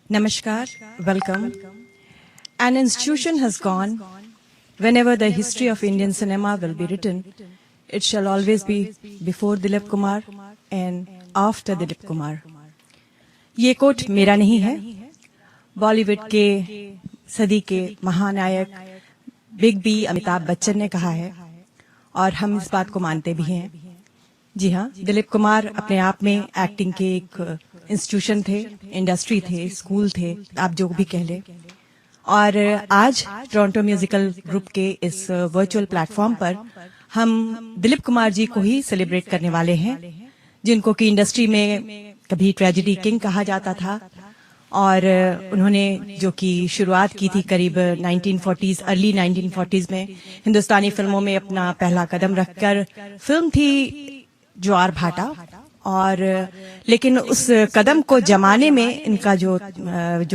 Namaskar, welcome. An institution has gone. Whenever the history of Indian cinema will be written, it shall always be before Dilip Kumar and after Dilip Kumar. ये coat मेरा नहीं है, बॉलीवुड के सदी के महानायक big B Amitabh Bachchan ने कहा है और हम इस बात को मानते भी हैं। जी हाँ, दिलीप कुमार अपने आप में एक्टिंग के एक इंस्टीट्यूशन थे, इंडस्ट्री थे, स्कूल थे, आप जो भी कह ले। और आज टोरंटो म्यूजिकल ग्रुप के इस वर्चुअल प्लेटफॉर्म पर हम दिलीप कुमार जी को ही सेलिब्रेट करने वाले हैं, जिनको कि इंडस्ट्री में कभी ट्रेजेडी किंग कहा जाता था और उन्होंने जो कि शुरुआत की थी करीब 1940s, अर्ली 1940s में हिंदुस्तानी फिल्मों में अपना पहला कदम रखकर। फिल्म थी ज्वार भाटा, और लेकिन उस कदम को जमाने में इनका जो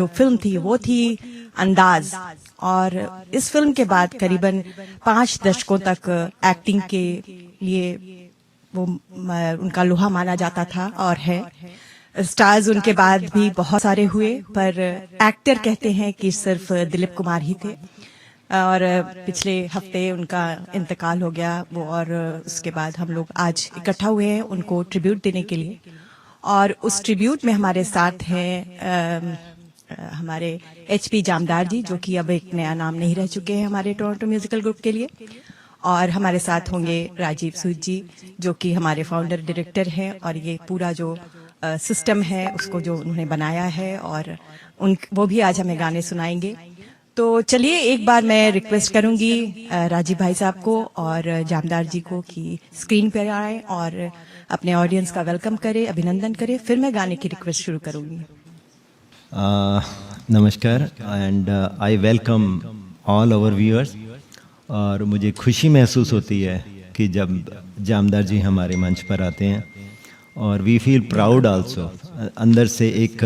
फिल्म थी वो थी अंदाज। और इस फिल्म के बाद करीबन 5 दशकों तक एक्टिंग के लिए वो उनका लोहा माना जाता था और है। स्टार्स उनके बाद भी बहुत सारे हुए, पर एक्टर कहते हैं कि सिर्फ दिलीप कुमार ही थे। और पिछले हफ्ते उनका इंतकाल हो गया वो, और उसके बाद हम लोग आज इकट्ठा हुए हैं उनको ट्रिब्यूट देने के लिए। और उस ट्रिब्यूट में हमारे साथ हैं हमारे HP जामदार जी, जो कि अब एक नया नाम नहीं रह चुके हैं हमारे टोरंटो म्यूजिकल ग्रुप के लिए। और हमारे साथ होंगे राजीव सूद जी, जो कि हमारे फाउंडर डायरेक्टर हैं और ये पूरा जो सिस्टम है उसको जो उन्होंने बनाया है, और वो भी आज हमें गाने सुनाएंगे। तो चलिए एक बार मैं रिक्वेस्ट करूंगी राजीव भाई साहब को और जामदार जी को कि स्क्रीन पर आए और अपने ऑडियंस का वेलकम करें, अभिनंदन करें, फिर मैं गाने की रिक्वेस्ट शुरू करूंगी। नमस्कार and I welcome all our viewers. और मुझे खुशी महसूस होती है कि जब जामदार जी हमारे मंच पर आते हैं, और वी फील प्राउड आल्सो। अंदर से एक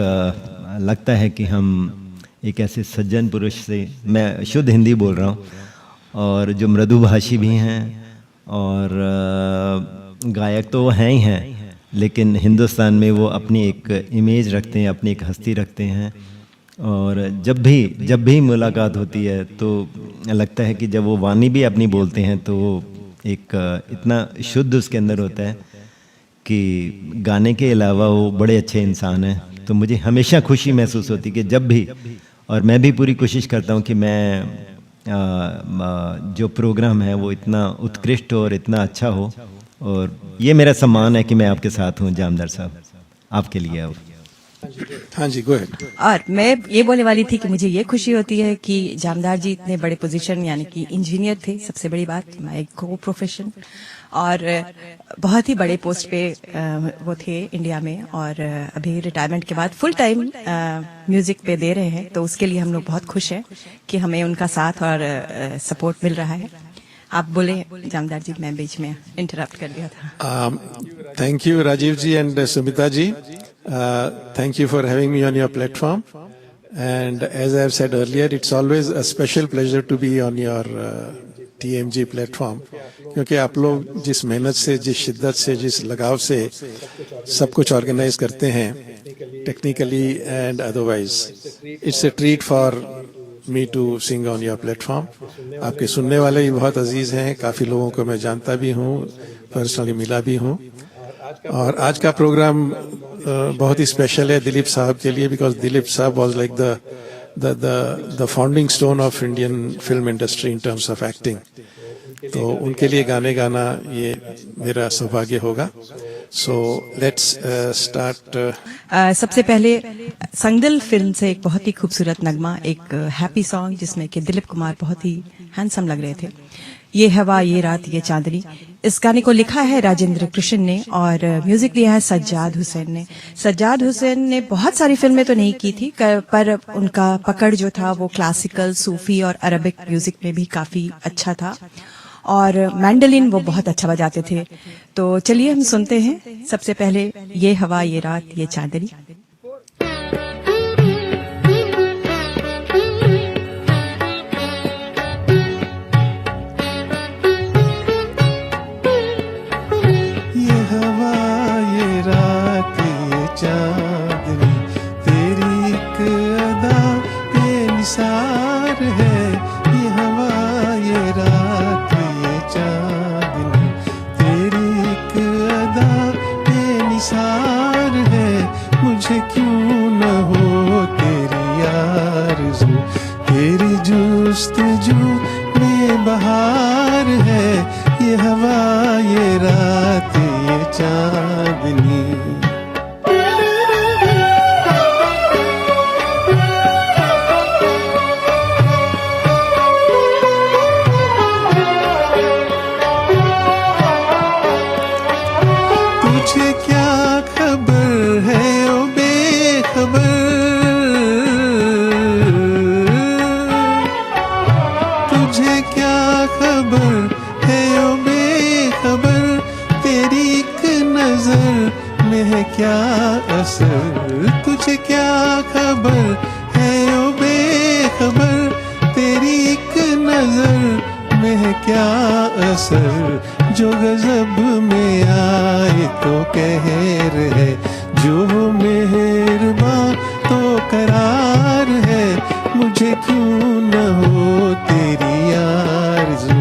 लगता है कि हम एक ऐसे सज्जन पुरुष से, मैं शुद्ध हिंदी बोल रहा हूँ, और जो मृदुभाषी भी हैं और गायक तो वो हैं ही हैं, लेकिन हिंदुस्तान में वो अपनी एक इमेज रखते हैं, अपनी एक हस्ती रखते हैं। और जब भी मुलाकात होती है तो लगता है कि जब वो वाणी भी अपनी बोलते हैं तो वो एक इतना शुद्ध उसके अंदर होता है कि गाने के अलावा वो बड़े अच्छे इंसान हैं। तो मुझे हमेशा खुशी महसूस होती है कि जब भी, और मैं भी पूरी कोशिश करता हूँ कि मैं जो प्रोग्राम है वो इतना उत्कृष्ट हो और इतना अच्छा हो। और ये मेरा सम्मान है कि मैं आपके साथ हूँ जामदार साहब, आपके लिए आओ। हाँ जी, गो अहेड। और मैं ये बोलने वाली थी कि मुझे ये खुशी होती है कि जामदार जी इतने बड़े पोजीशन, यानी कि इंजीनियर थे, सबसे बड़ी बात, माय को प्रोफेशन, और बहुत ही बड़े पोस्ट पे वो थे इंडिया में, और अभी रिटायरमेंट के बाद फुल टाइम म्यूजिक पे दे रहे हैं। तो उसके लिए हम लोग बहुत खुश हैं कि हमें उनका साथ और सपोर्ट मिल रहा है। आप बोले जामदार जी, मैं बीच में इंटरप्ट कर दिया था। Thank you Rajiv ji and Sumita ji, thank you for having me on your platform, and as I have said earlier, it's always a special pleasure to be on your TMG platform, क्योंकि आप लोग जिस मेहनत से, जिस शिद्दत से, जिस लगाव से सब कुछ ऑर्गेनाइज करते हैं technically and otherwise, it's a treat for me to sing on your platform. आपके सुनने वाले भी बहुत अजीज हैं, काफ़ी लोगों को मैं जानता भी हूँ, पर्सनली मिला भी हूँ। और आज का प्रोग्राम बहुत ही स्पेशल है दिलीप साहब के लिए, बिकॉज दिलीप साहब was like the founding stone of Indian film industry in terms of acting. तो उनके लिए गाने गाना ये मेरा सौभाग्य होगा। So let's start. सबसे पहले संगदिल फिल्म से एक बहुत ही खूबसूरत नगमा, एक हैप्पी सॉन्ग जिसमें कि दिलीप कुमार बहुत ही हैंडसम लग रहे थे, ये हवा ये रात ये चांदनी। इस गाने को लिखा है राजेंद्र कृष्ण ने और म्यूजिक दिया है सज्जाद हुसैन ने। सज्जाद हुसैन ने बहुत सारी फिल्में तो नहीं की थी, पर उनका पकड़ जो था वो क्लासिकल, सूफी और अरबिक म्यूजिक में भी काफी अच्छा था, और मैंडोलिन वो बहुत अच्छा बजाते थे। तो चलिए हम सुनते हैं सबसे पहले ये हवा ये रात ये चांदनी। चांदनी तेरी एक रात ये चांदनी। तुझे क्या खबर है ओ बेखबर, तुझे क्या खबर है ओ बेखबर, तेरी एक नजर में है क्या असर। तुझे क्या खबर है ओ बेखबर, तेरी एक नजर में है क्या असर। जो गजब में आए तो कहर है, जो मेहरबान तो करार है। मुझे क्यों न हो तेरी आरज़ू,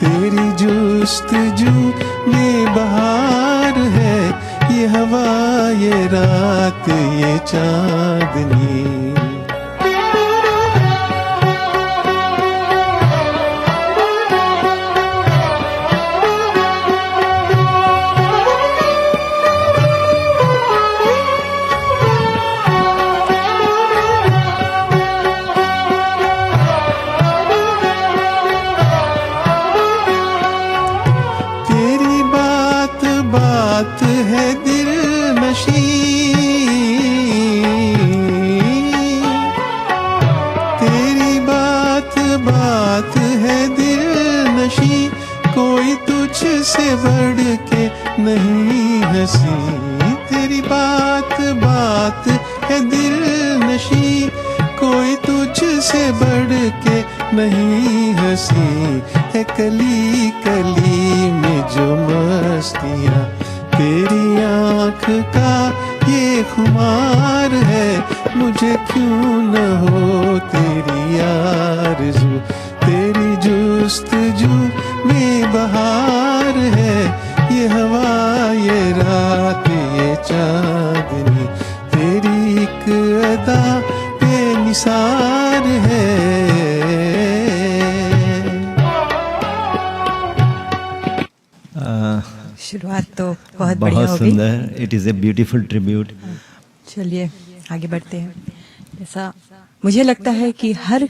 तेरी जुस्तजू में बहार है। ये हवा ये रात ये चांदनी। तेरी बात बात है दिल नशी, तेरी बात बात है दिल नशी। कोई तुझसे बढ़ के नहीं हंसी, तेरी बात बात है दिल नशी। कोई तुझसे बढ़ के नहीं हंसी, है कली कली में जो मस्तियाँ। तेरी आँख का ये खुमार है, मुझे क्यों न हो तेरी आरज़ू, तेरी जुस्तजू में बहार है। ये हवा ये रात ये चांदनी, तेरी एक अदा बेनिसार है। शुरुआत तो बहुत बढ़िया बहुत हो गई। सुंदर। It is a beautiful tribute. चलिए आगे बढ़ते हैं। जैसा मुझे लगता है कि हर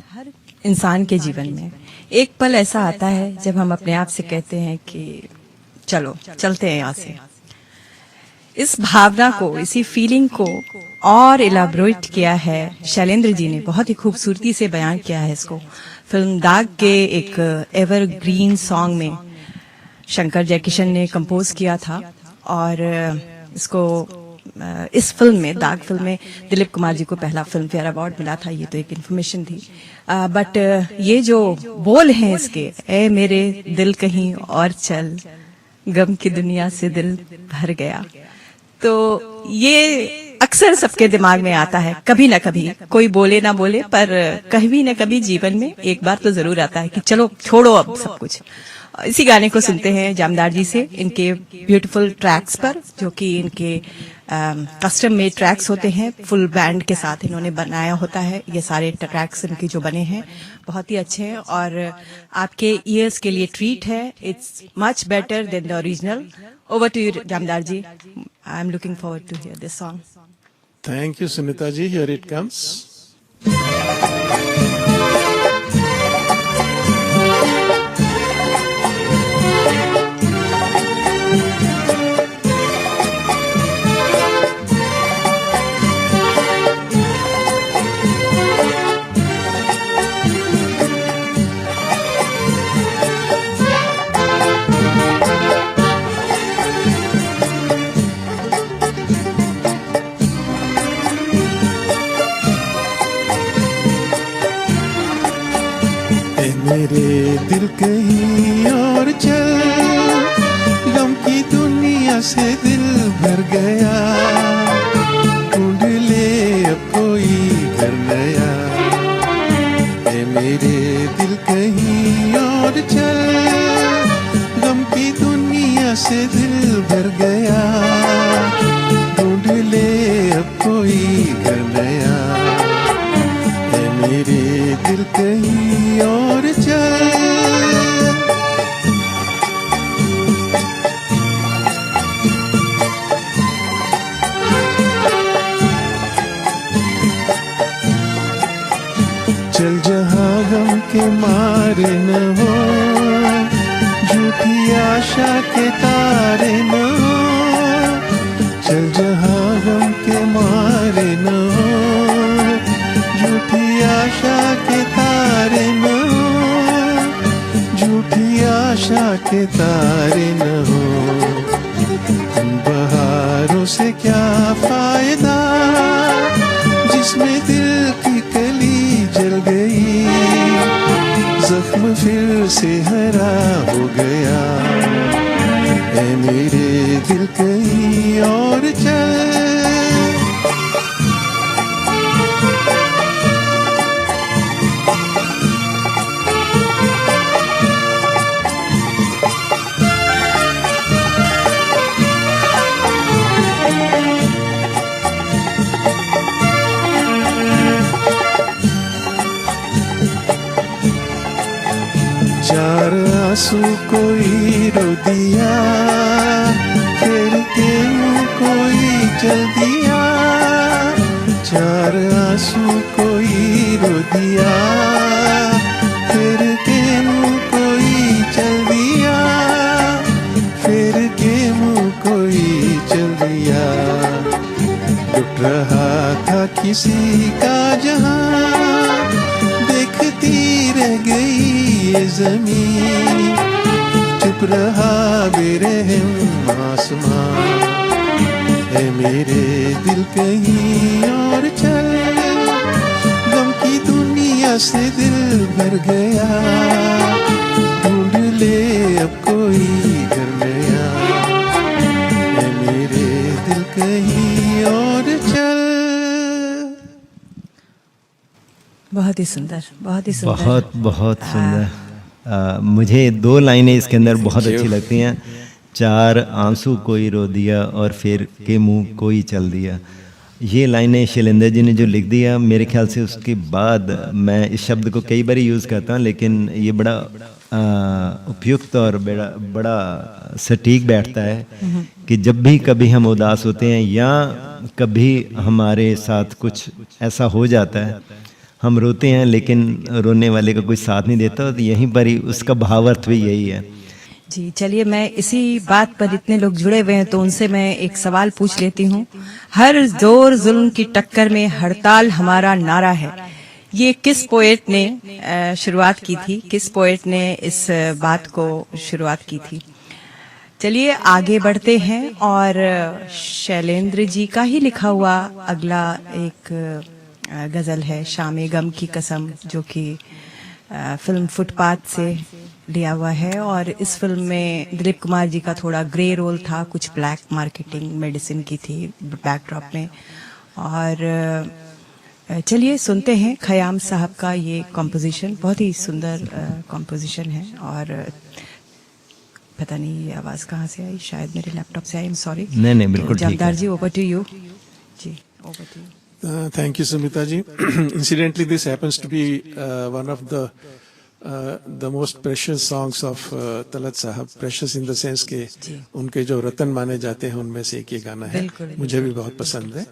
इंसान के जीवन में एक पल ऐसा आता है जब हम अपने आप से कहते हैं कि चलो चलते हैं यहाँ से। इस भावना को, इसी फीलिंग को और इलाबोरेट किया है शैलेंद्र जी ने, बहुत ही खूबसूरती से बयान किया है इसको। फिल्म दाग के एक एवरग्रीन सॉन्ग में शंकर जयकिशन ने कंपोज किया था और इसको इस फिल्म में, दाग फिल्म में दिलीप कुमार जी को पहला फिल्म फेयर अवार्ड मिला था। ये तो एक इन्फॉर्मेशन थी। बट ये जो बोल हैं इसके, ए मेरे दिल कहीं और चल, गम की दुनिया से दिल भर गया, तो ये अक्सर सबके दिमाग में आता है कभी ना कभी, कोई बोले ना बोले पर कभी ना कभी जीवन में एक बार तो जरूर आता है कि चलो छोड़ो अब सब कुछ। इसी गाने को सुनते हैं जामदार जी से, इनके ब्यूटीफुल ट्रैक्स पर, जो कि इनके कस्टम मेड ट्रैक्स होते हैं, फुल बैंड के साथ इन्होंने बनाया होता है। ये सारे ट्रैक्स इनके जो बने हैं बहुत ही अच्छे हैं और आपके ईयर्स के लिए ट्रीट है। It's much better than the original. Over to you Jamdar ji. I am looking forward to hear this song. Thank you, Sunita ji. Here it comes. मेरे दिल कहीं और चल, गम की दुनिया से दिल भर गया, ढूंढ ले अब कोई घर नया। ए मेरे दिल कहीं और चल, गम की दुनिया से दिल भर गया, ढूंढ ले अब कोई घर नया। ए मेरे दिल कहीं और चल। चल जहाँ गम के मारे न हो, झूठी आशा के तारे न हो। चल जहाँ गम के मारे न हो, झूठी आशा के तारे न हो, झूठी आशा के तारे न हो। उन बहारों से क्या फायदा जिसमें दिल की कली जल गई, जख्म फिर से हरा हो गया। ऐ मेरे दिल कहीं और चल। चार आंसू कोई रो दिया, फिर के मुँह कोई चल दिया। चार आंसू कोई रो दिया, फिर के मुँह कोई चल दिया, फिर के मुँह कोई चल दिया। लुट रहा था किसी का जहां, देखती रह गई ये ज़मीं। चुप रहा बेरहम आसमां, है मेरे दिल कहीं और चल। गम की दुनिया से दिल भर गया, ढूंढ ले अब कोई घर नया। है मेरे दिल कहीं और चल। बहुत ही सुंदर, बहुत ही सुंदर। बहुत बहुत सुंदर। मुझे दो लाइनें इसके अंदर बहुत अच्छी लगती हैं। चार आंसू कोई रो दिया और फिर के मुंह कोई चल दिया। ये लाइनें शैलेंद्र जी ने जो लिख दिया, मेरे ख्याल से उसके बाद मैं इस शब्द को कई बार यूज़ करता हूँ, लेकिन ये बड़ा उपयुक्त और बड़ा सटीक बैठता है कि जब भी कभी हम उदास होते हैं या कभी हमारे साथ कुछ ऐसा हो जाता है, हम रोते हैं लेकिन रोने वाले का कोई साथ नहीं देता, तो यहीं पर ही उसका भावार्थ भी यही है। जी चलिए, मैं इसी बात पर इतने लोग जुड़े हुए हैं तो उनसे मैं एक सवाल पूछ लेती हूँ। हर जोर जुल्म की टक्कर में हड़ताल हमारा नारा है, ये किस पोएट ने शुरुआत की थी? किस पोएट ने इस बात को शुरुआत की थी? चलिए आगे बढ़ते हैं और शैलेंद्र जी का ही लिखा हुआ अगला एक गज़ल है, शामे गम की कसम, जो कि फिल्म फुटपाथ से लिया हुआ है। और इस फिल्म में दिलीप कुमार जी का थोड़ा ग्रे रोल था, कुछ ब्लैक मार्केटिंग मेडिसिन की थी बैकड्रॉप में। और चलिए सुनते हैं खयाम साहब का ये कॉम्पोजिशन, बहुत ही सुंदर कॉम्पोजिशन है। और पता नहीं ये आवाज़ कहाँ से आई, शायद मेरे लैपटॉप से आई, आई एम सॉरी। नहीं बिल्कुल ठीक है। Jamdar ji, over to you. जी over to you. Thank you, Samita ji. Incidentally, this happens to be one of the most precious songs of Talat Sahab. Precious in the sense के उनके जो रतन माने जाते हैं उनमें से एक ये गाना है, मुझे भी बहुत पसंद है।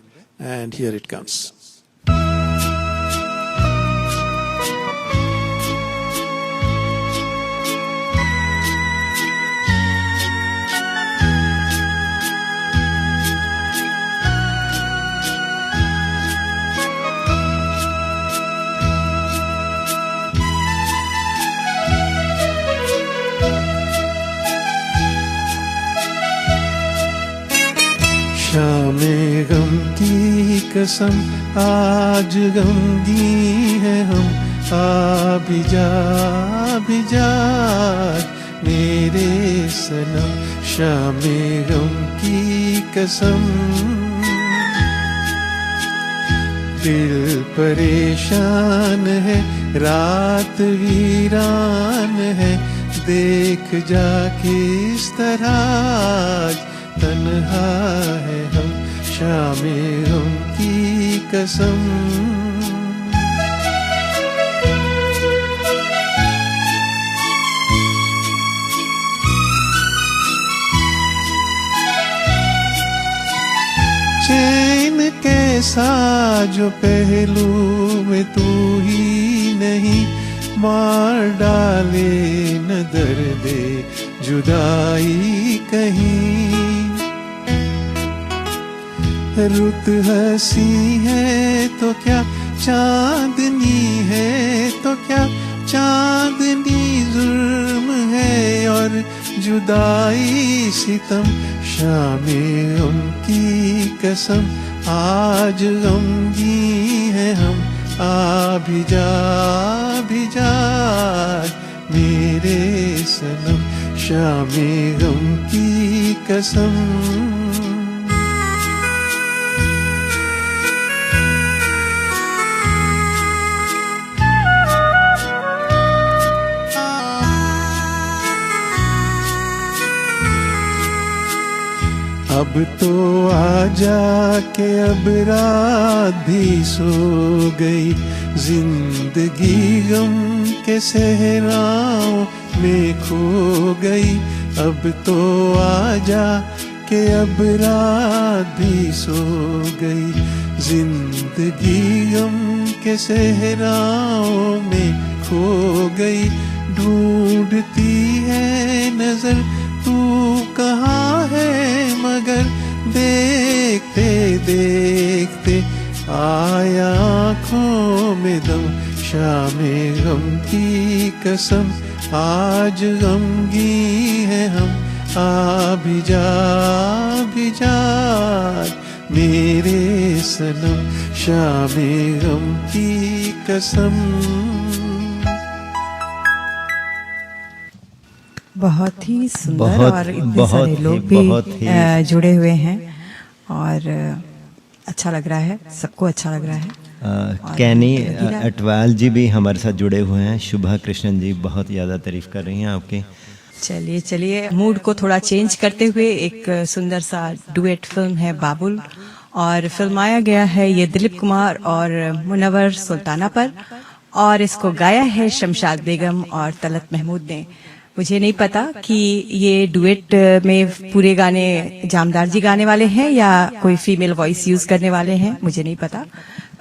And here it comes. शामे गम की कसम आज गमगी है हम, आ भी जा मेरे सनम। शामे गम की कसम, दिल परेशान है, रात वीरान है, देख जा किस तरह तन्हा है हम। शामे गम की कसम, चैन कैसे ऐसा जो पहलू में तू ही नहीं, मार डाले न दर्द जुदाई कहीं। रुत हंसी है तो क्या चांदनी है तो क्या, चांदनी जुर्म है और जुदाई सितम। शामें उनकी कसम आज गमगी है हम, आ भी जा मेरे सनम। शामें गम की कसम। अब तो आजा के अब रात भी सो गई, जिंदगी गम के सहराओं में खो गई। अब तो आजा के अब रात भी सो गई, जिंदगी गम के सहराओं में खो गई। ढूंढती है नजर तू कहाँ है, मगर देखते देखते आया आँखों में दम। शामें गम की कसम आज गमगी है हम, आ भी जा मेरे सनम। शामें गम की कसम। बहुत ही सुंदर और इतने सारे लोग भी जुड़े हुए हैं और अच्छा लग रहा है, सबको अच्छा लग रहा है। कैनी अटवाल जी भी हमारे साथ जुड़े हुए हैं। शुभा कृष्णन जी बहुत ज़्यादा तारीफ कर रही हैं आपकी। चलिए मूड को थोड़ा चेंज करते हुए एक सुंदर सा डुएट फिल्म है बाबुल, और फिल्माया गया है ये दिलीप कुमार और मुनव्वर सुल्ताना पर, और इसको गाया है शमशाद बेगम और तलत महमूद ने। मुझे नहीं पता कि ये डुएट में पूरे गाने जामदार जी गाने वाले हैं या कोई फीमेल वॉइस यूज करने वाले हैं, मुझे नहीं पता,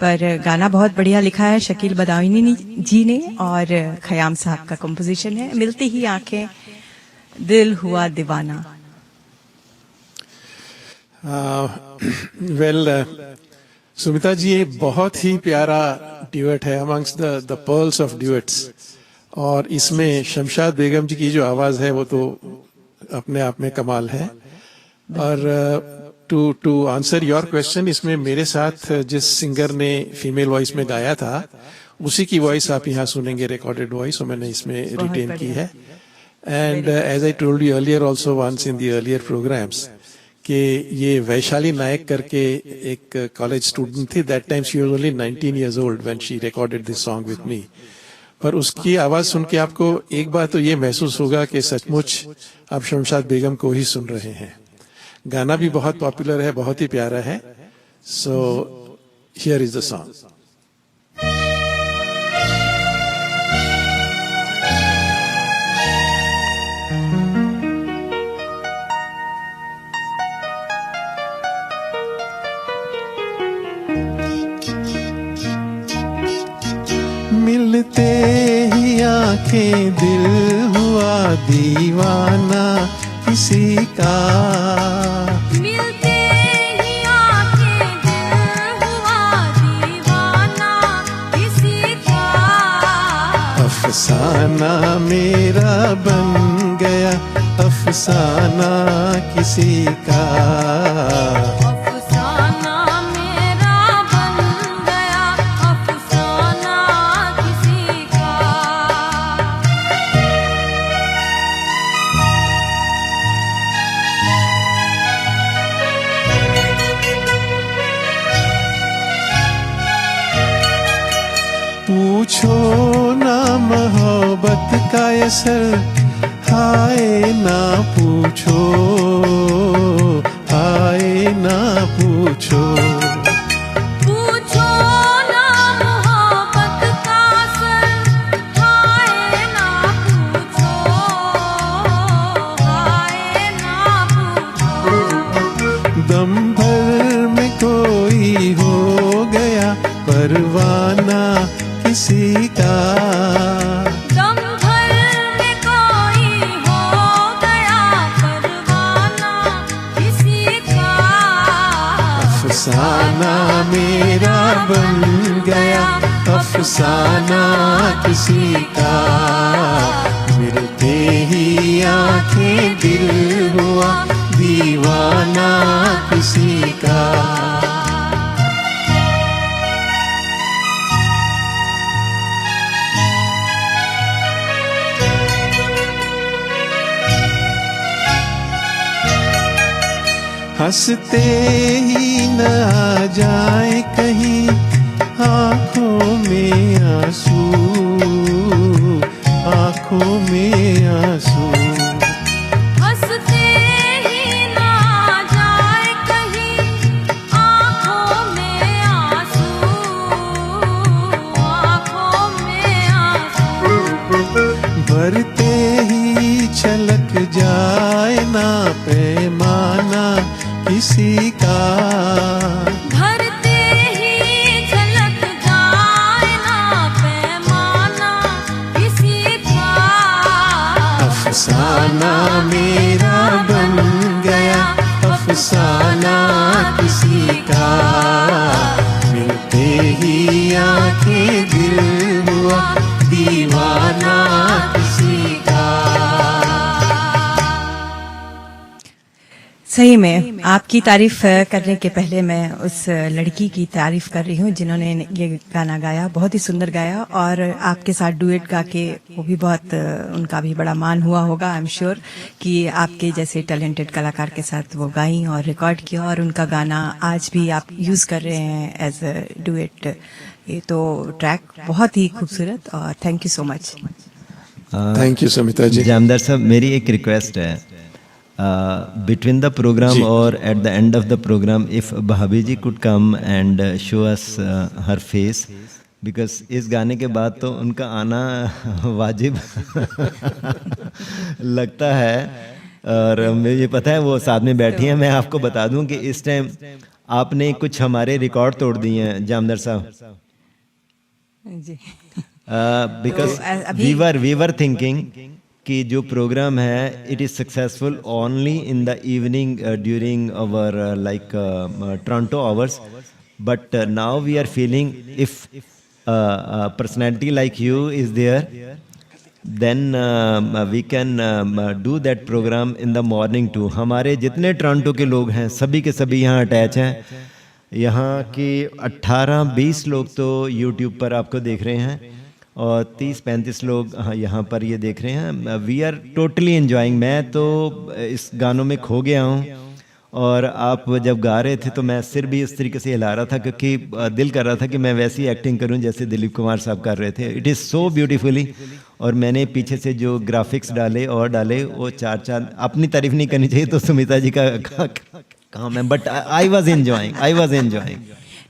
पर गाना बहुत बढ़िया लिखा है शकील बदायूनी जी ने और खयाम साहब का कंपोजिशन है। मिलती ही आंखें दिल हुआ दीवाना। सुमिता जी, ये बहुत ही प्यारा ड्यूएट है amongst the pearls of duets, और इसमें शमशाद बेगम जी की जो आवाज है वो तो अपने आप में कमाल है। और टू आंसर योर क्वेश्चन, इसमें मेरे साथ जिस सिंगर ने फीमेल वॉइस में गाया था उसी की वॉइस आप यहाँ सुनेंगे, रिकॉर्डेड वॉइस, और मैंने इसमें रिटेन की है। And as I told you earlier also once in the earlier programmes कि ये वैशाली नायक करके एक कॉलेज स्टूडेंट थी। That time she was only 19 years old when she recorded this song with me. पर उसकी आवाज सुन के आपको एक बात तो ये महसूस होगा कि सचमुच आप शमशाद बेगम को ही सुन रहे हैं। गाना भी बहुत पॉपुलर है, बहुत ही प्यारा है। So here is the song. मिलते ही आंखें दिल हुआ दीवाना किसी का, मिलते ही आंखें दिल हुआ दीवाना किसी का। अफसाना मेरा बन गया अफसाना किसी का। पूछो ना मोहब्बत का असर, हाय ना पूछो, हाय ना पूछो। पूछो ना मोहब्बत का असर, हाय ना पूछो, हाय ना पूछो। दम भर में कोई हो अफसाना मेरा बन गया, अफसाना किसी का, मिलते ही आंखें दिल हुआ दीवाना किसी का। हंसते ही न आ जाए कहीं आंखों में आंसू, आंखों में आंसू। हंसते ही ना जाए कहीं आँखों में आंसू, आँखों में आंसू। भरते ही छलक जाए ना पैमाना किसी का, भरते ही झलक जाए ना पैमाना किसी का। अफसाना मेरा बन गया, अफसाना किसी का, मिलते ही आंखें दिल हुआ दीवाना किसी का। सही में आपकी तारीफ करने के पहले मैं उस लड़की की तारीफ कर रही हूँ जिन्होंने ये गाना गाया, बहुत ही सुंदर गाया, और आपके साथ डुएट गा के वो भी बहुत उनका भी बड़ा मान हुआ होगा। आई एम श्योर कि आपके जैसे टैलेंटेड कलाकार के साथ वो गाई और रिकॉर्ड किया, और उनका गाना आज भी आप यूज कर रहे हैं एज अ डुएट। ये तो ट्रैक बहुत ही खूबसूरत, और thank you so much. Thank you Sumita ji. Jamdar साहब, मेरी एक रिक्वेस्ट है, between the program or at the end of the program, if भाभी जी could come and show us her face, because इस गाने के बाद तो उनका आना वाजिब लगता है, और मुझे पता है वो साथ में बैठी हैं। मैं आपको बता दूं कि इस टाइम आपने कुछ हमारे रिकॉर्ड तोड़ दिए हैं जामदार साहब, जी। बिकॉज वी वर थिंकिंग कि जो प्रोग्राम है it is successful only in the evening during our like Toronto hours, but now we are feeling if personality like you is there then we can do that programme in the morning too. हमारे जितने Toronto के लोग हैं सभी के सभी यहाँ attach हैं। यहाँ के 18-20 लोग तो यूट्यूब पर आपको देख रहे हैं, और 30-35 लोग यहाँ पर ये देख रहे हैं। We are totally enjoying. मैं तो इस गानों में खो गया हूँ, और आप जब गा रहे थे तो मैं सिर भी इस तरीके से हिला रहा था क्योंकि दिल कर रहा था कि मैं वैसी एक्टिंग करूँ जैसे दिलीप कुमार साहब कर रहे थे। It is so beautifully. और मैंने पीछे से जो ग्राफिक्स डाले और डाले वो चार अपनी तारीफ नहीं करनी चाहिए तो सुमिता जी का काम है, बट आई वॉज एंजॉइंग।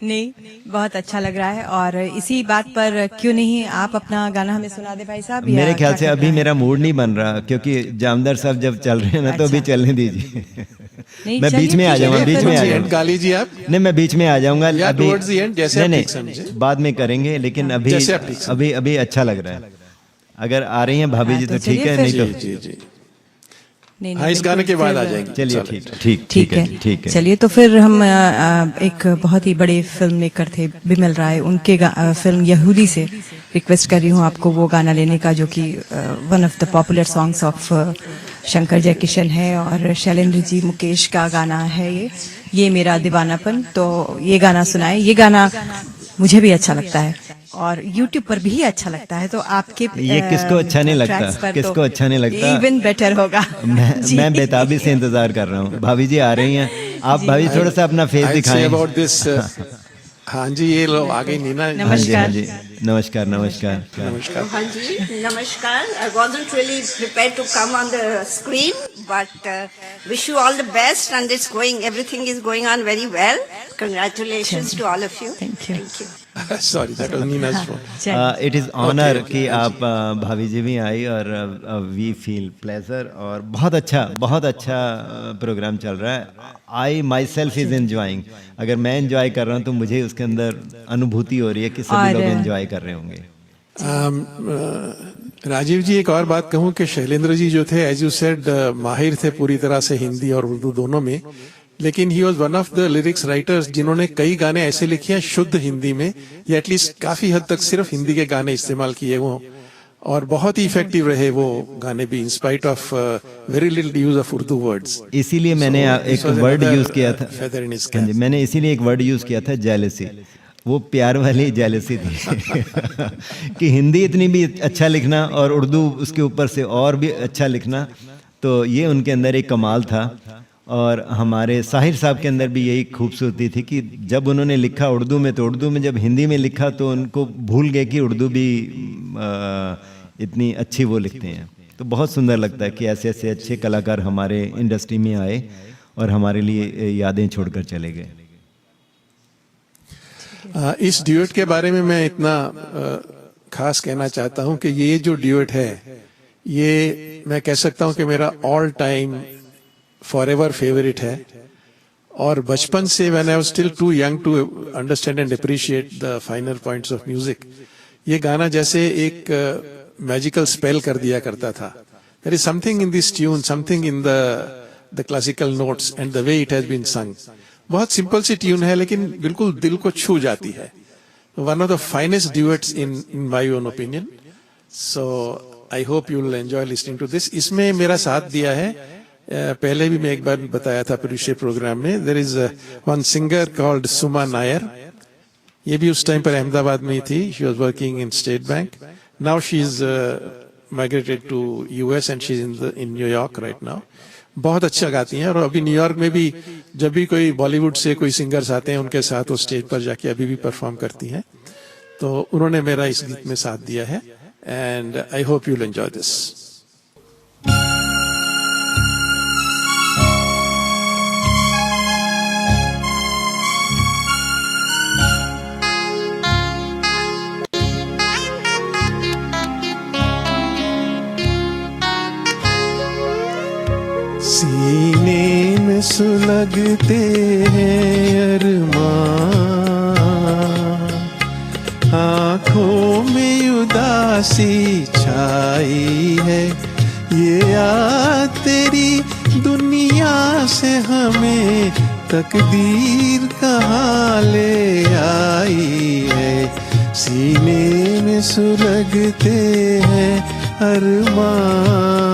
नहीं, बहुत अच्छा लग रहा है, और इसी बात पर क्यों नहीं आप अपना गाना हमें सुना दे भाई साहब। या मेरे ख्याल क्या से कहते अभी हैं? मेरा मूड नहीं बन रहा, क्योंकि जामदार साहब जब चल रहे हैं ना तो अभी चलने दीजिए। नहीं, मैं बीच में आ चलिए, जाऊंगा, बीच में आ एंड जाऊंगा। गाली जी आप नहीं, मैं बीच में आ जाऊंगा या अभी। towards the end, जैसे आप नहीं ठीक समझे। बाद में करेंगे, लेकिन अभी जैसे आप ठीक समझे। अभी अच्छा लग रहा है। अगर आ रही हैं भाभी जी तो तो ठीक चलिए है, फिर। नहीं तो जी जी। नहीं, हाँ, इस बिल्कुल, गाने के बाद फिर- आ जाएंगे। चलिए चलिए। ठीक है। चलिए, तो फिर हम एक बहुत ही बड़े फिल्म मेकर थे बिमल राय, उनके फिल्म यहूदी से रिक्वेस्ट कर रही हूँ आपको वो गाना लेने का, जो कि one of the popular songs of Shankar Jaikishan है, और शैलेंद्र जी मुकेश का गाना है ये मेरा दीवानापन। तो ये गाना सुनाए। ये गाना मुझे भी अच्छा लगता है और YouTube पर भी अच्छा लगता है, तो आपके ये किसको अच्छा नहीं लगता? किसको अच्छा नहीं लगता? इवन बेटर होगा। जी। मैं बेताबी से इंतजार कर रहा हूँ। भाभी जी आ रही हैं, आप भाभी थोड़ा सा अपना फेस I'll say दिखाएं। about this, हाँ जी, ये लोग आगे नीना। नमस्कार। नमस्कार। नमस्कार। हाँ जी, नमस्कार. I wasn't really prepared to come on the screen, but wish you all the best, and everything is going on very well. Congratulations to all of you. Thank you. Thank you. Sorry, that was Nina's phone. It is honour कि आप भाभी जी भी आई, और we feel pleasure, और बहुत अच्छा programme चल रहा है। आई माई सेल्फ इज एंजॉइंग। अगर मैं एंजॉय कर रहा हूँ तो मुझे उसके अंदर अनुभूति हो रही है कि सभी और- लोग एंजॉय कर रहे होंगे। राजीव जी, एक और बात कहूँ कि शैलेंद्र जी जो थे, एज यू सेड, माहिर थे पूरी तरह से हिंदी और उर्दू दोनों में, लेकिन he was one of the lyrics writers जिन्होंने कई गाने ऐसे लिखे हैं शुद्ध हिंदी में, या एटलीस्ट काफी हद तक सिर्फ हिंदी के गाने इस्तेमाल किए वो, और बहुत ही इफेक्टिव रहे वो गाने भी, in spite of very little use of Urdu words. इसीलिए मैंने एक वर्ड यूज किया था, फेदर इन हिज हाँ जी, मैंने इसीलिए एक वर्ड यूज किया था, जेलसी। वो प्यार वाली जेलसी थी कि हिंदी इतनी भी अच्छा लिखना और उर्दू उसके ऊपर से और भी अच्छा लिखना, तो ये उनके अंदर एक कमाल था। और हमारे साहिर साहब के अंदर भी यही खूबसूरती थी कि जब उन्होंने लिखा उर्दू में तो उर्दू में, जब हिंदी में लिखा तो उनको भूल गए कि उर्दू भी इतनी अच्छी वो लिखते हैं। तो बहुत सुंदर लगता है कि ऐसे ऐसे अच्छे कलाकार हमारे इंडस्ट्री में आए और हमारे लिए यादें छोड़कर चले गए। इस ड्यूएट के बारे में मैं इतना खास कहना चाहता हूं कि ये जो ड्यूएट है, ये मैं कह सकता हूं कि मेरा ऑल टाइम फॉरएवर फेवरेट है। और बचपन से, when I was still too young to understand and appreciate the finer points of music, ये गाना जैसे एक मैजिकल स्पेल कर दिया करता था। There is something in this tune, something in the classical notes and the way it has been sung. बहुत simple सी tune है लेकिन बिल्कुल दिल को छू जाती है। One of the finest duets in my own opinion. So I hope you will enjoy listening to this. इसमें मेरा साथ दिया है, पहले भी मैं एक बार बताया था पिछले प्रोग्राम में, there is one singer called Suma Nair. ये भी उस टाइम पर अहमदाबाद में ही थी। She was working in State Bank. Now she is migrated to US and she is in New York right now. बहुत अच्छा गाती हैं और अभी न्यूयॉर्क में भी जब भी कोई बॉलीवुड से कोई सिंगर्स आते हैं उनके साथ वो स्टेज पर जाके अभी भी परफॉर्म करती हैं। तो उन्होंने मेरा इस गीत में साथ दिया है and I hope you will enjoy this. सीने में सुलगते हैं अरमान, आँखों में उदासी छाई है, ये याद तेरी दुनिया से हमें तकदीर कहाँ ले आई है। सीने में सुलगते हैं अरमान।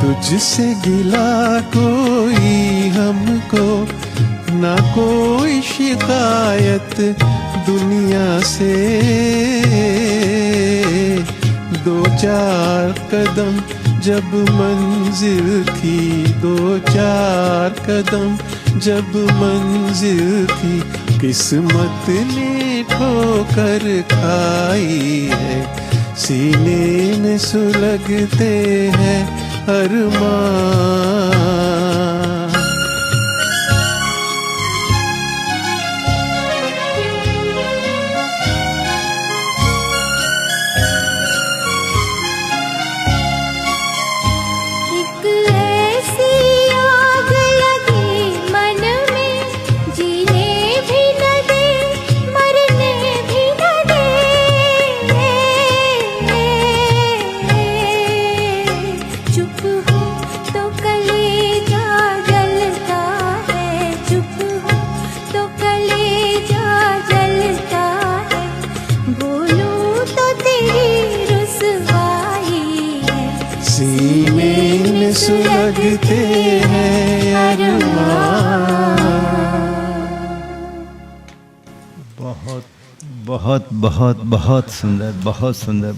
तुझसे गिला कोई हमको, ना कोई शिकायत दुनिया से। दो चार कदम जब मंजिल थी, दो चार कदम जब मंजिल थी, किस्मत ने ठोकर खाई है। सीने में सुलगते हैं अरमान। एक ऐसी आग लगी मन में, जीने भी न दे, मरने भी न दे। चुप हो तो कलेजा जलता है, चुप हो तो कलेजा जलता है, बोलूं तो तेरी रुसवाई है। सीने में सुलगते हैं अरमान। बहुत बहुत बहुत सुंदर,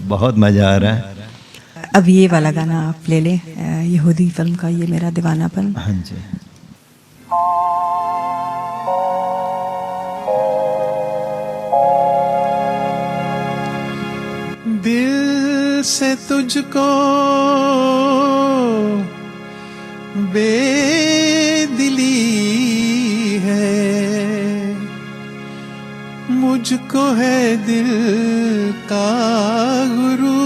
बहुत मज़ा आ रहा है। अब ये वाला गाना आप ले लें, यहूदी फिल्म का ये मेरा दीवानापन। हाँ जी। दिल से तुझको बेदिली है, मुझको है दिल का गुरूर।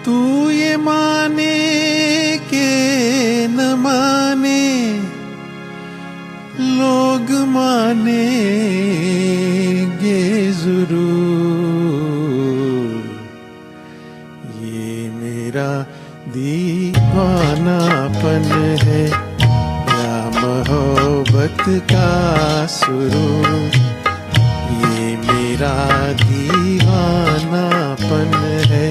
तू ये माने के न माने, लोग मानेंगे जरूर। ये मेरा दीवानापन है या मोहब्बत का सुरूर। ये मेरा दीवानापन है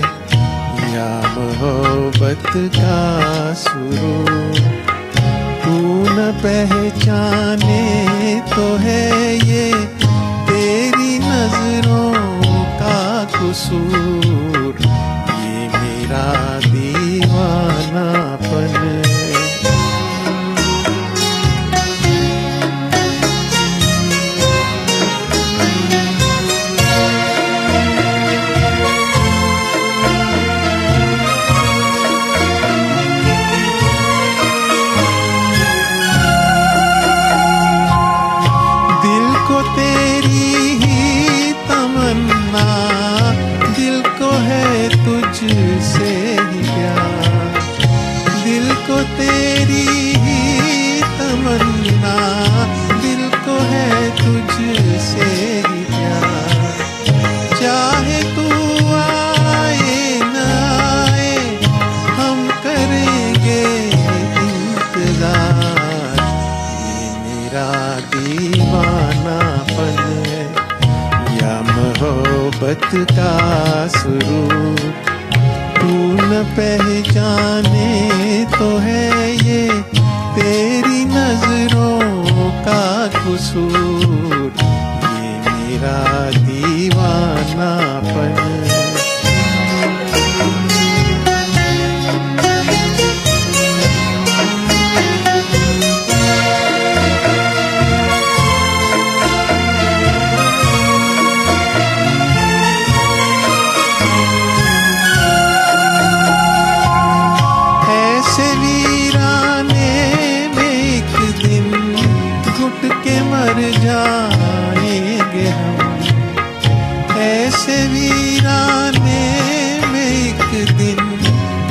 या मोहब्बत का सुरूर। तू न पहचाने तो है ये तेरी नजरों का कसूर। ये मेरा दीवानापन है। तुझसे ही प्यार, दिल को तेरी ही तमन्ना, दिल को है तुझसे ही प्यार। चाहे तू आए न आए, हम करेंगे इंतजार। ये मेरा दीवानापन है या मोहब्बत का सुरूर। तू न पहचाने तो है ये तेरी नजरों का कसूर। ये मेरा दीवानापन है। मर जाएंगे हम ऐसे वीराने में, एक दिन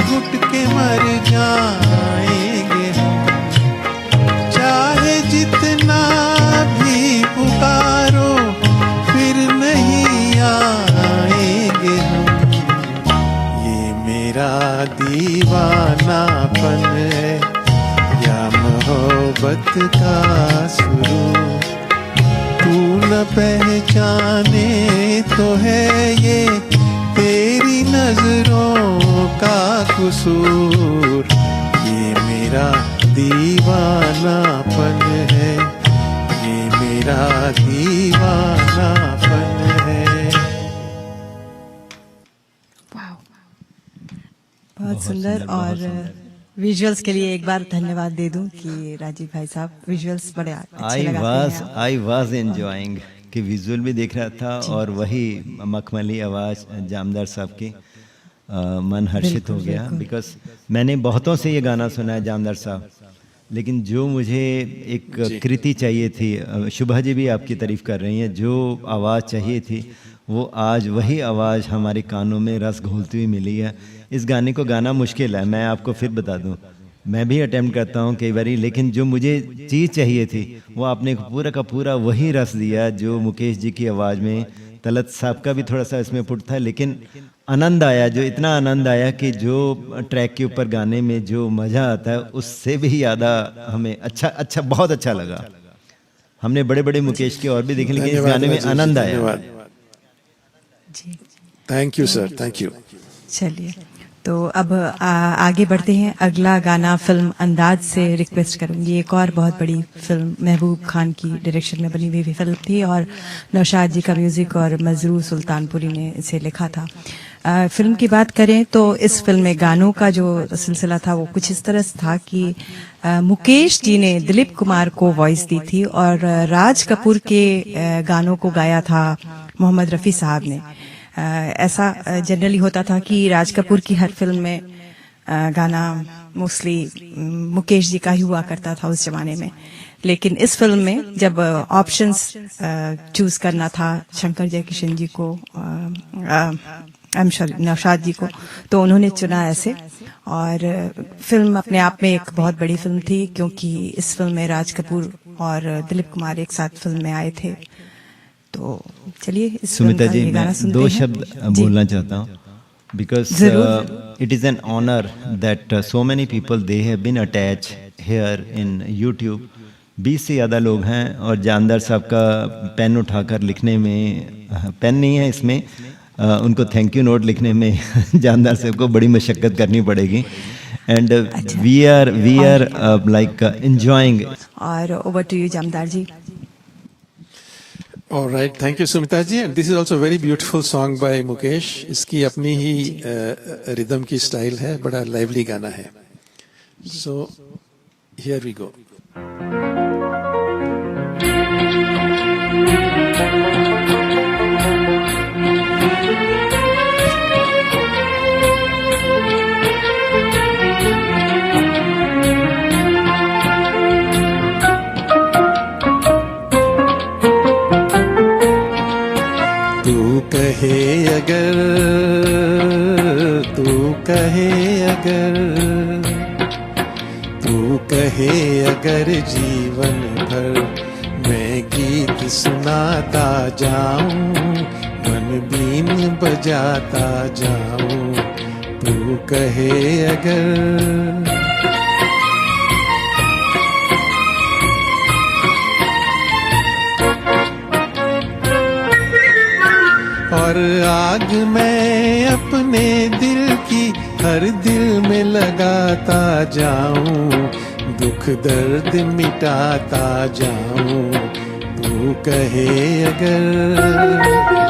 घुट के मर जाएंगे हम। चाहे जितना भी पुकारो फिर नहीं आएंगे हम। ये मेरा दीवानापन है या मोहब्बत का सुरूर। तू न पहचाने तो है ये तेरी नजरों का कसूर। ये मेरा दीवानापन है, ये मेरा दीवानापन है। बहुत सुंदर। और विजुअल्स के लिए एक बार धन्यवाद दे दूं कि राजीव भाई साहब विजुअल्स बड़े अच्छे लगाते हैं। आई वाज एंजॉइंग कि विजुअल भी देख रहा था और वही मखमली आवाज़ जामदार साहब की मन हर्षित हो गया। बिकॉज मैंने बहुतों से ये गाना सुना है जामदार साहब, लेकिन जो मुझे एक कृति चाहिए थी, शुभा जी भी आपकी तारीफ कर रही हैं, जो आवाज़ चाहिए थी वो आज वही आवाज़ हमारे कानों में रस घोलती हुई मिली है। इस गाने को गाना मुश्किल है, मैं आपको फिर बता दूं, मैं भी अटेम्प्ट करता हूं कई बारी, लेकिन जो मुझे चीज़ चाहिए थी वो आपने पूरा का पूरा वही रस दिया जो मुकेश जी की आवाज़ में। तलत साहब का भी थोड़ा सा इसमें पुट था, लेकिन आनंद आया, जो इतना आनंद आया कि जो ट्रैक के ऊपर गाने में जो मज़ा आता है उससे भी ज़्यादा हमें अच्छा बहुत अच्छा लगा। हमने बड़े बड़े मुकेश के और भी देखे, लेकिन इस गाने में आनंद आया। जी thank you sir, thank you. चलिए तो अब आगे बढ़ते हैं। अगला गाना फिल्म अंदाज से रिक्वेस्ट करूंगी। एक और बहुत बड़ी फिल्म महबूब खान की डायरेक्शन में बनी हुई फिल्म थी और नौशाद जी का म्यूजिक और मजरूर सुल्तानपुरी ने इसे लिखा था। फिल्म की बात करें तो इस फिल्म में गानों का जो सिलसिला था वो कुछ इस तरह से था कि मुकेश जी ने दिलीप कुमार को वॉइस दी थी और राज कपूर के गानों को गाया था मोहम्मद रफ़ी साहब ने। ऐसा जनरली होता था कि राज कपूर की हर फिल्म में गाना मोस्टली मुकेश जी का ही हुआ करता था उस जमाने में, लेकिन इस फिल्म में जब ऑप्शंस चूज करना था शंकर जयकिशन जी को नौशाद जी को, तो उन्होंने चुना ऐसे। और फिल्म अपने आप में एक बहुत बड़ी फिल्म थी क्योंकि इस फिल्म में राज कपूर और दिलीप कुमार एक साथ फिल्म में आए थे। तो चलिए इस सुमिता जी, गाना मैं सुनते दो हैं। शब्द बोलना चाहता हूँ because it is an honour that so many people they have been attach here in YouTube. 20 से ज़्यादा लोग हैं और जानदार साहब का पेन उठाकर लिखने में, पेन नहीं है इसमें, उनको थैंक यू नोट लिखने में जानदार साहब को बड़ी मशक्क़त करनी पड़ेगी। And we are like enjoying. और over to you Jamdar ji. All right, thank you Sumita ji, and this is also a very beautiful song by Mukesh. इसकी अपनी ही रिदम की स्टाइल है, बड़ा लाइवली गाना है। So here we go. तू कहे अगर जीवन भर मैं गीत सुनाता जाऊं, मन बीन बजाता जाऊं, तू कहे अगर। और आग मैं अपने दिल की हर दिल में लगाता जाऊं, दुख दर्द मिटाता जाऊं, तू कहे अगर।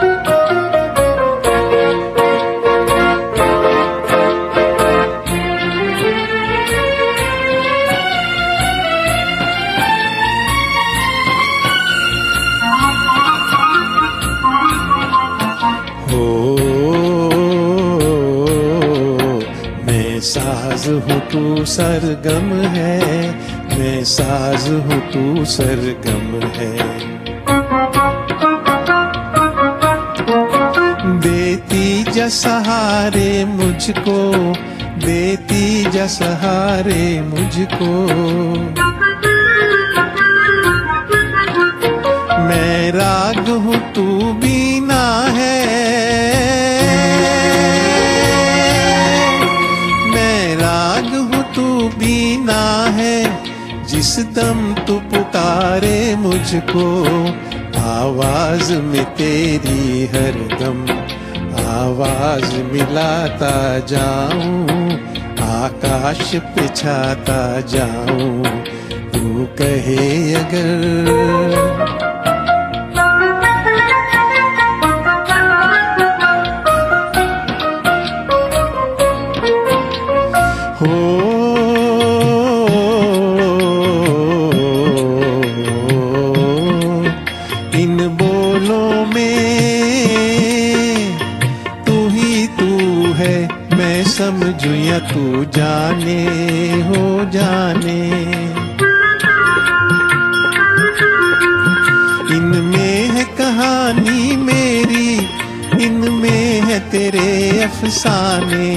साज हूँ तू सरगम है, मैं साज हूँ तू सरगम है। देती जा सहारे मुझको, देती जा सहारे मुझको, मैं राग हूँ तू बीना है, बीना है, जिस दम तू पुकारे मुझको, आवाज में तेरी हर दम आवाज मिलाता जाऊं, आकाश पे छाता जाऊं, तू कहे अगर। समझू या तू जाने हो जाने, इनमें है कहानी मेरी, इनमें है तेरे अफसाने,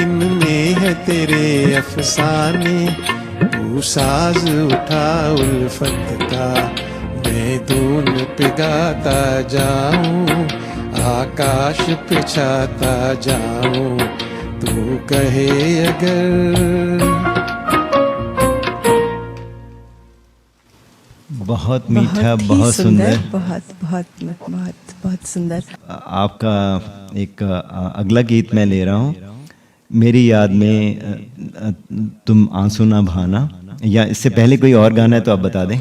इनमें है तेरे अफसाने, तू साज उठा उल्फत का, मैं धुन पे गाता जाऊं, आकाश पे छाता जाऊं, तू कहे अगर। बहुत मीठा, ही बहुत सुंदर, बहुत बहुत बहुत बहुत सुंदर। आपका एक अगला गीत मैं ले रहा हूँ मेरी याद में तुम आंसू ना बहाना, या इससे पहले कोई और गाना है तो आप बता दें।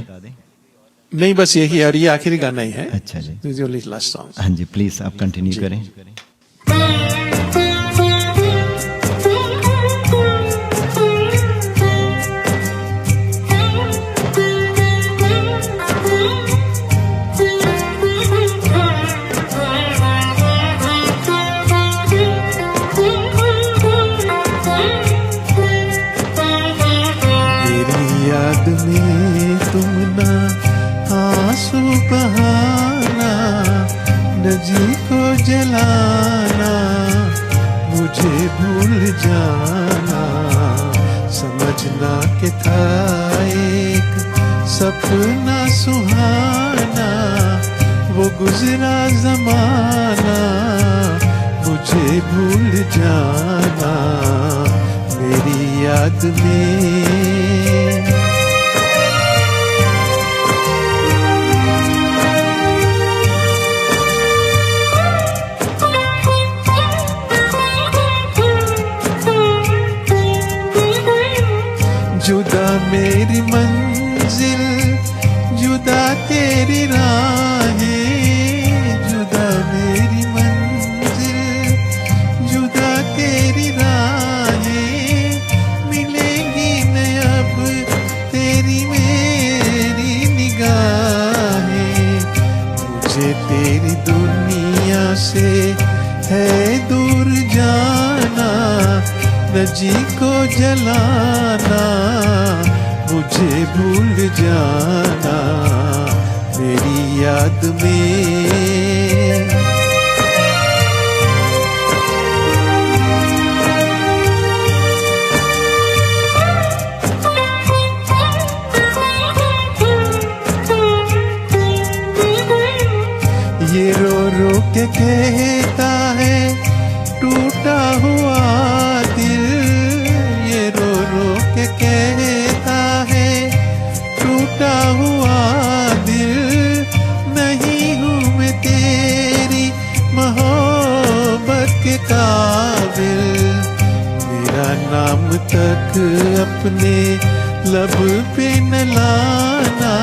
नहीं, बस यही, और ये आखिरी गाना ही है। अच्छा जी, This is only last song. हाँ जी, प्लीज आप कंटिन्यू करें। मेरी याद में तुम ना आंसू बहाना, न जी को जलाना, मुझे भूल जाना, समझना कि था एक सपना सुहाना, वो गुजरा जमाना, मुझे भूल जाना मेरी याद में। जुदा मेरी मंजिल, जुदा तेरी राहें, जुदा मेरी मंजिल, जुदा तेरी राहें, मिलेंगी न अब तेरी मेरी निगाहें, मुझे तेरी दुनिया से है दूर जाना, न जी को जलाना, मुझे भूल जाना मेरी याद में। ये रो रो के कहता है टूटा हुआ दिल, ये रो रो के कहता है टूटा हुआ दिल, नहीं हूँ मैं तेरी मोहब्बत के काबिल, मेरा नाम तक अपने लब पे न लाना,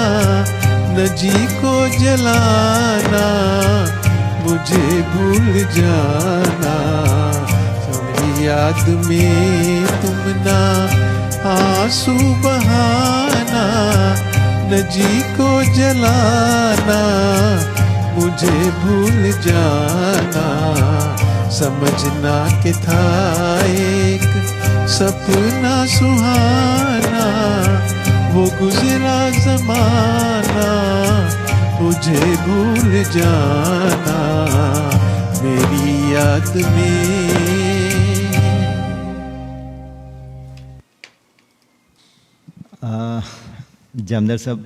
न जी को जलाना, मुझे भूल जाना, मेरी याद में तुम ना आंसू बहाना, न जी को जलाना, मुझे भूल जाना, समझना कि था एक सपना सुहाना, वो गुजरा जमाना, मुझे भूल जाना मेरी याद में। जामदार साहब,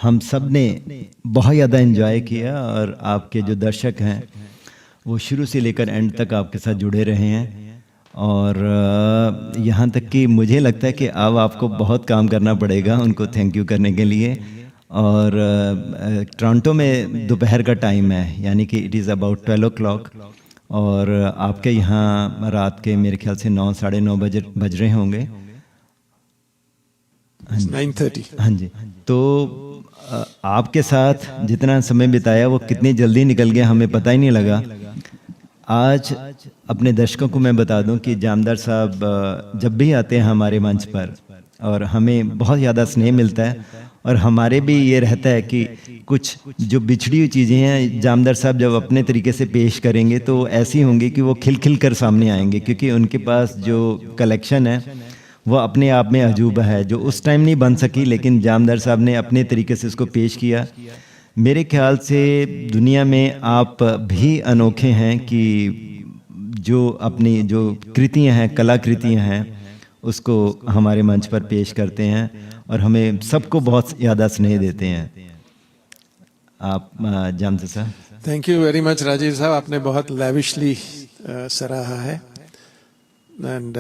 हम सब ने बहुत ज़्यादा एंजॉय किया, और आपके जो दर्शक हैं वो शुरू से लेकर एंड तक आपके साथ जुड़े रहे हैं, और यहाँ तक कि मुझे लगता है कि अब आपको बहुत काम करना पड़ेगा उनको थैंक यू करने के लिए। और टोरंटो में दोपहर का टाइम है, यानी कि इट इज़ अबाउट 12 o'clock, और आपके यहाँ रात के मेरे ख्याल से 9 साढ़े 9 बज रहे होंगे। 9:30। हाँ जी, तो आपके साथ जितना समय बिताया वो कितनी जल्दी निकल गया हमें पता ही नहीं लगा। आज अपने दर्शकों को मैं बता दूं कि जामदार साहब जब भी आते हैं हमारे मंच पर, और हमें बहुत ज़्यादा स्नेह मिलता है, और हमारे भी ये रहता है कि कुछ जो बिछड़ी हुई चीज़ें हैं जामदार साहब जब अपने तरीके से पेश करेंगे तो ऐसी होंगी कि वो खिल खिल कर सामने आएंगे, क्योंकि उनके पास जो कलेक्शन है वो अपने आप में अजूबा है, जो उस टाइम नहीं बन सकी, लेकिन जामदार साहब ने अपने तरीके से उसको पेश किया। मेरे ख्याल से दुनिया में आप भी अनोखे हैं कि जो अपनी जो कृतियां हैं, कलाकृतियां हैं, उसको हमारे मंच पर पेश करते हैं, और हमें सबको बहुत ज़्यादा स्नेह देते हैं। आप जामदार साहब। Thank you very much Rajiv साहब, आपने बहुत लैविशली सराहा है, and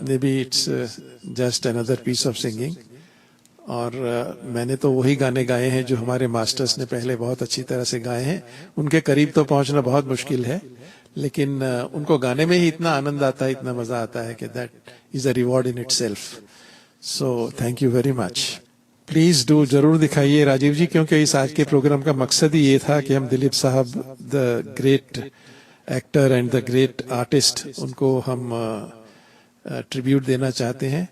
maybe it's just another piece of singing. और मैंने तो वही गाने गाए हैं जो हमारे मास्टर्स ने पहले बहुत अच्छी तरह से गाए हैं, उनके करीब तो पहुंचना बहुत मुश्किल है, लेकिन उनको गाने में ही इतना आनंद आता है, इतना मजा आता है कि that is a reward in itself. So thank you very much. Please do जरूर दिखाइए राजीव जी, क्योंकि इस आज के प्रोग्राम का मकसद ही ये था कि हम दिलीप साहब, the great actor and the great artist, उनको हम ट्रिब्यूट देना चाहते हैं.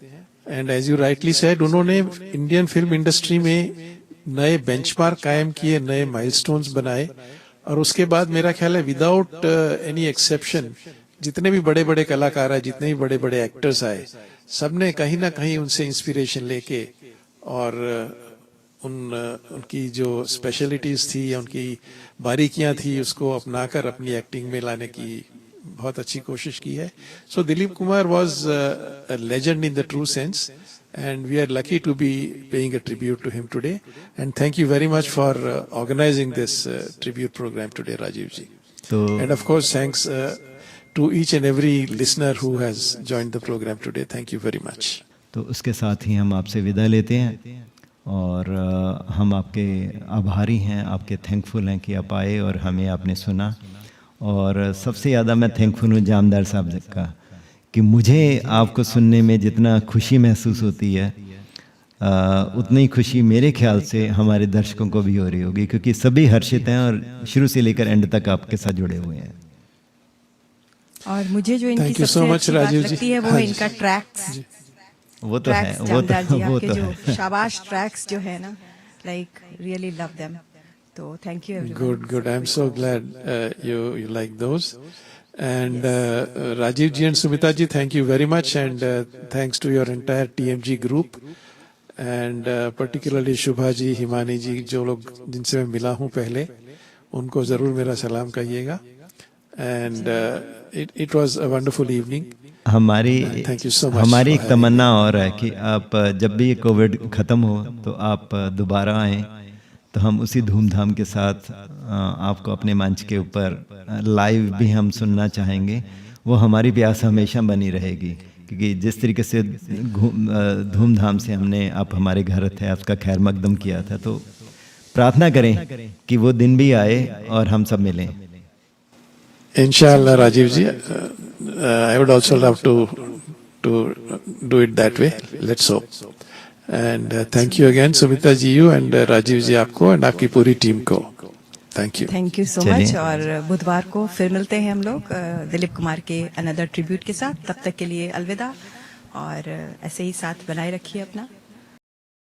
And as you rightly said, उन्होंने इंडियन फिल्म इंडस्ट्री में नए बेंचमार्क कायम किए, नए माइलस्टोन्स बनाए. और उसके बाद मेरा ख्याल है विदाउट एनी एक्सेप्शन जितने भी बड़े बड़े कलाकार आए, जितने भी बड़े बड़े एक्टर्स आए, सबने कहीं ना कहीं उनसे इंस्पिरेशन लेके और उनकी जो स्पेशलिटीज थी या उनकी बारीकियां थी उसको अपनाकर अपनी एक्टिंग में लाने की बहुत अच्छी कोशिश की है. So Dilip Kumar was a legend in the true sense, and we are lucky to be paying a tribute to him today. And thank you very much for organizing this tribute program today, Rajiv ji. And of course, thanks to each and every listener who has joined the program today. Thank you very much. तो उसके साथ ही हम आपसे विदा लेते हैं और हम आपके आभारी हैं, आपके थैंकफुल हैं कि आप आए और हमें आपने सुना. और सबसे ज़्यादा मैं थैंकफुल हूँ जामदार साहब का कि मुझे आपको सुनने में जितना खुशी महसूस होती है उतनी खुशी मेरे ख्याल से हमारे दर्शकों को भी हो रही होगी, क्योंकि सभी हर्षित हैं और शुरू से लेकर एंड तक आपके साथ जुड़े हुए हैं. और मुझे जो इनकी Thank you so सबसे much, अच्छी बात राजीव जी. लगती है वो हाँ है जी. इनका ट्रैक्स. वो तो है, ट्रैक्स वो जामदार जी, वो आपके तो जो है. शाबाश ट्रैक्स जो है ना, लाइक रियली लव देम. तो thank you everyone. Good. I'm so glad you like those. And Rajiv ji and Sumita ji, thank you very much, and thanks to your entire TMG group, and particularly Shubha ji, Himani ji, जो लोग जिनसे मैं मिला हूँ पहले, उनको जरूर मेरा सलाम कहिएगा. And it was a wonderful evening. Thank you so much. हमारी एक तमन्ना और है कि आप जब भी ये कोविड ख़त्म हो तो आप दोबारा आएँ, तो हम उसी धूमधाम के साथ आपको अपने मंच के ऊपर लाइव भी हम सुनना चाहेंगे. वो हमारी प्यास हमेशा बनी रहेगी, क्योंकि जिस तरीके से धूमधाम से हमने आप हमारे घर थे, आपका खैर मकदम किया था, तो प्रार्थना करें कि वो दिन भी आए और हम सब मिलें. Inshallah, Rajiv ji, I would also love to do it that way. Let's hope. And thank you again, Sumita ji, you, and Rajiv ji आपको and आपकी पूरी टीम को. Thank you. थैंक यू सो चलिए. मच. और बुधवार को फिर मिलते हैं हम लोग दिलीप कुमार के अनदर ट्रिब्यूट के साथ. तब तक के लिए अलविदा, और ऐसे ही साथ बनाए रखिए अपना.